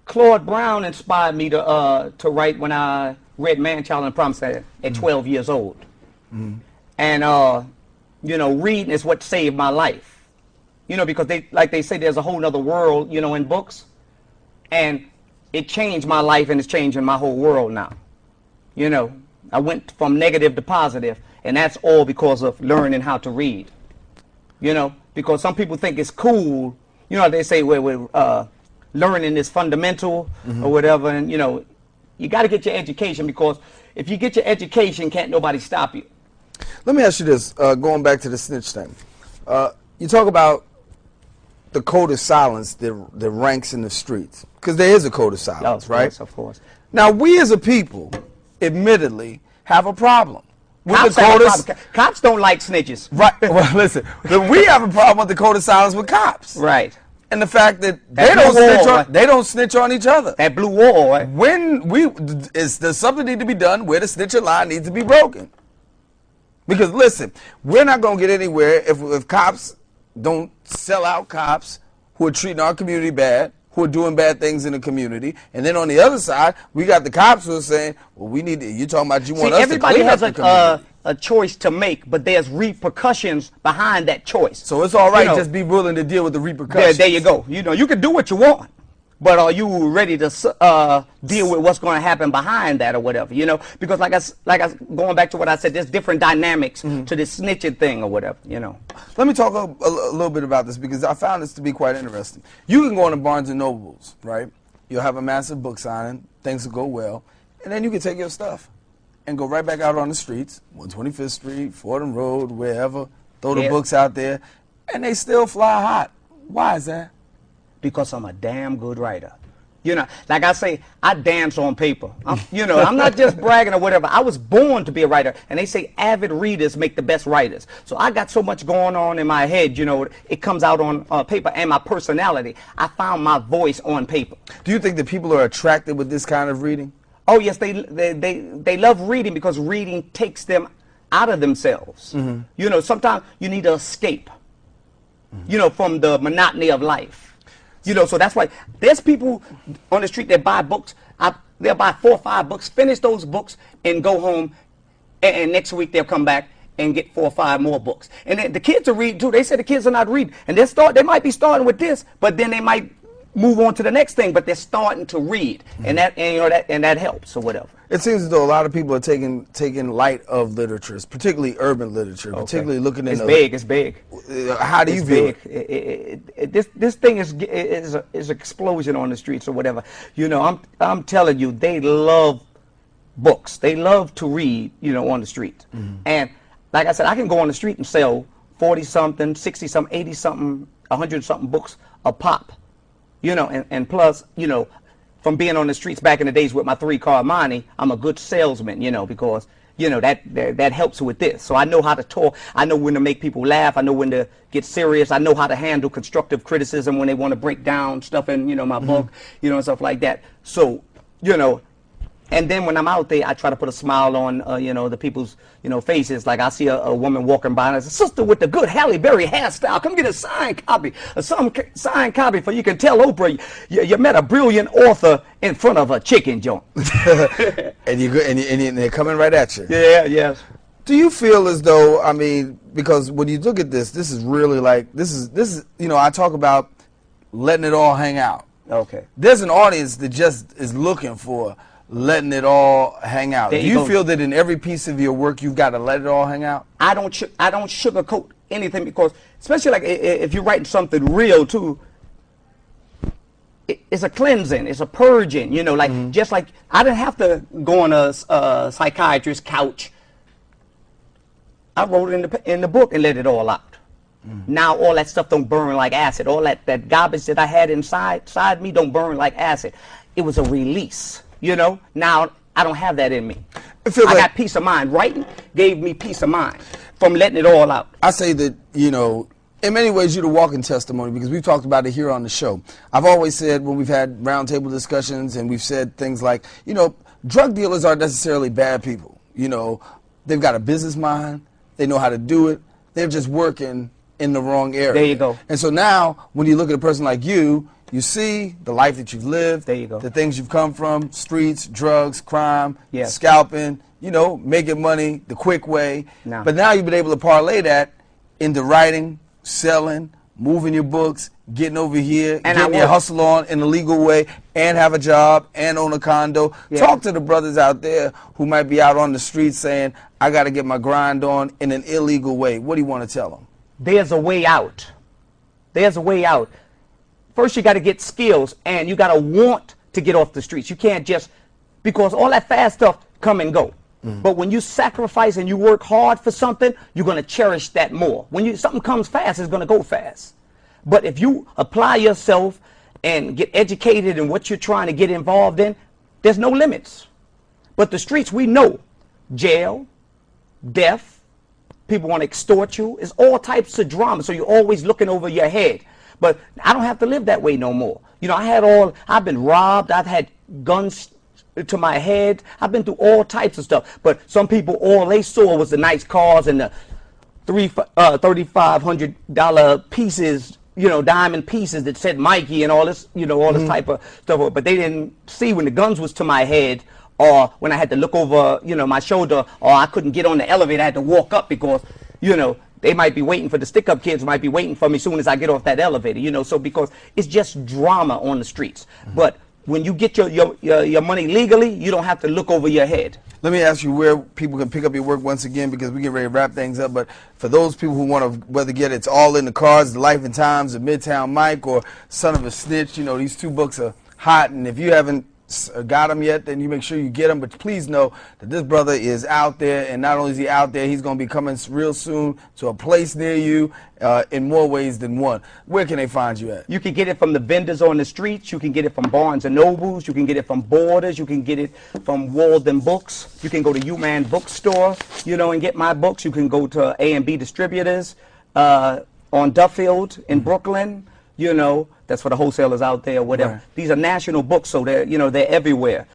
Claude Brown inspired me to write when I read Man, Child, and the Promised Land at 12 years old. And you know, reading is what saved my life. You know, because they say there's a whole other world, you know, in books, and it changed my life, and it's changing my whole world now. You know, I went from negative to positive, and that's all because of learning how to read. You know, because some people think it's cool. You know, they say learning is fundamental or whatever, and you know, you got to get your education, because if you get your education, can't nobody stop you. Let me ask you this, going back to the snitch thing. You talk about the code of silence that ranks in the streets, because there is a code of silence, right? Yes, of course. Now, we as a people, admittedly, have a problem with Cops the code of Cops don't like snitches. Right. Well, listen, we have a problem with the code of silence with cops. Right. And the fact that That they don't snitch on each other. That blue wall, right? When there's something need to be done where the snitcher line needs to be broken. Because listen, we're not going to get anywhere if cops don't sell out cops who are treating our community bad, who are doing bad things in the community. And then on the other side, we got the cops who are saying, well, we need to, you're talking about you want us to clean up the community. Everybody has a choice to make, but there's repercussions behind that choice. So it's all right, you know, just be willing to deal with the repercussions. There you go. You know, you can do what you want, but are you ready to deal with what's going to happen behind that or whatever? You know, because like I going back to what I said, there's different dynamics to this snitching thing or whatever. You know. Let me talk a little bit about this, because I found this to be quite interesting. You can go into Barnes and Nobles, right? You'll have a massive book signing, things will go well, and then you can take your stuff and go right back out on the streets, 125th Street, Fordham Road, wherever, throw the books out there, and they still fly hot. Why is that? Because I'm a damn good writer. You know, like I say, I dance on paper. You know, I'm not just bragging or whatever. I was born to be a writer, and they say avid readers make the best writers. So I got so much going on in my head, you know, it comes out on paper, and my personality. I found my voice on paper. Do you think that people are attracted with this kind of reading? Oh yes, they love reading, because reading takes them out of themselves. You know, sometimes you need to escape, you know, from the monotony of life. You know, so that's why there's people on the street that buy books. They'll buy 4 or 5 books, finish those books, and go home, and next week they'll come back and get 4 or 5 more books. And then the kids are reading too. They say the kids are not reading, and they might be starting with this, but then they might move on to the next thing, but they're starting to read, and that helps or whatever. It seems as though a lot of people are taking light of literatures, particularly urban literature, particularly looking at It's big. How do you view it? This thing is an explosion on the streets or whatever. You know, I'm telling you, they love books. They love to read, you know, on the street. And like I said, I can go on the street and sell 40-something, 60-something, 80-something, 100-something books a pop. You know, and plus, you know, from being on the streets back in the days with my 3-car Monte, I'm a good salesman, you know, because, you know, that helps with this. So I know how to talk. I know when to make people laugh. I know when to get serious. I know how to handle constructive criticism when they want to break down stuff in, you know, my book, you know, and stuff like that. So, you know, and then when I'm out there, I try to put a smile on, you know, the people's, you know, faces. Like I see a woman walking by, and I say, "Sister with the good Halle Berry hairstyle, come get a signed copy, signed copy, for you can tell Oprah you met a brilliant author in front of a chicken joint." and they're coming right at you. Yeah, yes. Do you feel as though, I mean, because when you look at this is really like, this is, you know, I talk about letting it all hang out. Okay. There's an audience that just is looking for letting it all hang out. Do you feel that in every piece of your work you've got to let it all hang out? I don't sugarcoat anything, because especially like if you're writing something real too, it's a cleansing, it's a purging, you know, like just like I didn't have to go on a psychiatrist's couch. I wrote it in the book and let it all out. Now all that stuff don't burn like acid. All that garbage that I had inside me don't burn like acid. It was a release. You know, now I don't have that in me. I got peace of mind. Writing gave me peace of mind from letting it all out. I say that, you know, in many ways you're the walking testimony, because we've talked about it here on the show. I've always said, when we've had roundtable discussions and we've said things like, you know, drug dealers aren't necessarily bad people. You know, they've got a business mind. They know how to do it. They're just working in the wrong area. There you go. And so now when you look at a person like you, you see the life that you've lived. There you go. The things you've come from, streets, drugs, crime, Yes. scalping, you know, making money the quick way. No. But now you've been able to parlay that into writing, selling, moving your books, getting over here, And getting your hustle on in a legal way, and have a job, and own a condo. Yeah. Talk to the brothers out there who might be out on the streets saying, I got to get my grind on in an illegal way. What do you want to tell them? There's a way out. There's a way out. First, you got to get skills, and you got to want to get off the streets. You can't just, because all that fast stuff come and go. But when you sacrifice and you work hard for something, you're going to cherish that more. When something comes fast, it's going to go fast. But if you apply yourself and get educated in what you're trying to get involved in, there's no limits. But the streets, we know, jail, death, people want to extort you. It's all types of drama. So you're always looking over your head. But I don't have to live that way no more. You know, I've been robbed. I've had guns to my head. I've been through all types of stuff. But some people, all they saw was the nice cars and the $3,500 pieces, you know, diamond pieces that said Mikey and all this, you know, all this type of stuff. But they didn't see when the guns was to my head, or when I had to look over, you know, my shoulder, or I couldn't get on the elevator. I had to walk up because, you know, they might be waiting for the stick-up kids, might be waiting for me as soon as I get off that elevator, you know. So because it's just drama on the streets. But when you get your money legally, you don't have to look over your head. Let me ask you where people can pick up your work once again, because we get ready to wrap things up. But for those people who want to, whether get It's All in the Cards, The Life and Times of Midtown Mike, or Son of a Snitch, you know, these two books are hot. And if you haven't got them yet, then you make sure you get them. But please know that this brother is out there, and not only is he out there, he's going to be coming real soon to a place near you in more ways than one. Where can they find you at? You can get it from the vendors on the streets. You can get it from Barnes & Nobles. You can get it from Borders. You can get it from Walden Books. You can go to U-Man Bookstore, you know, and get my books. You can go to A&B Distributors on Duffield in Brooklyn. You know, that's for the wholesalers out there, whatever. Right. These are national books, so they're, you know, they're everywhere.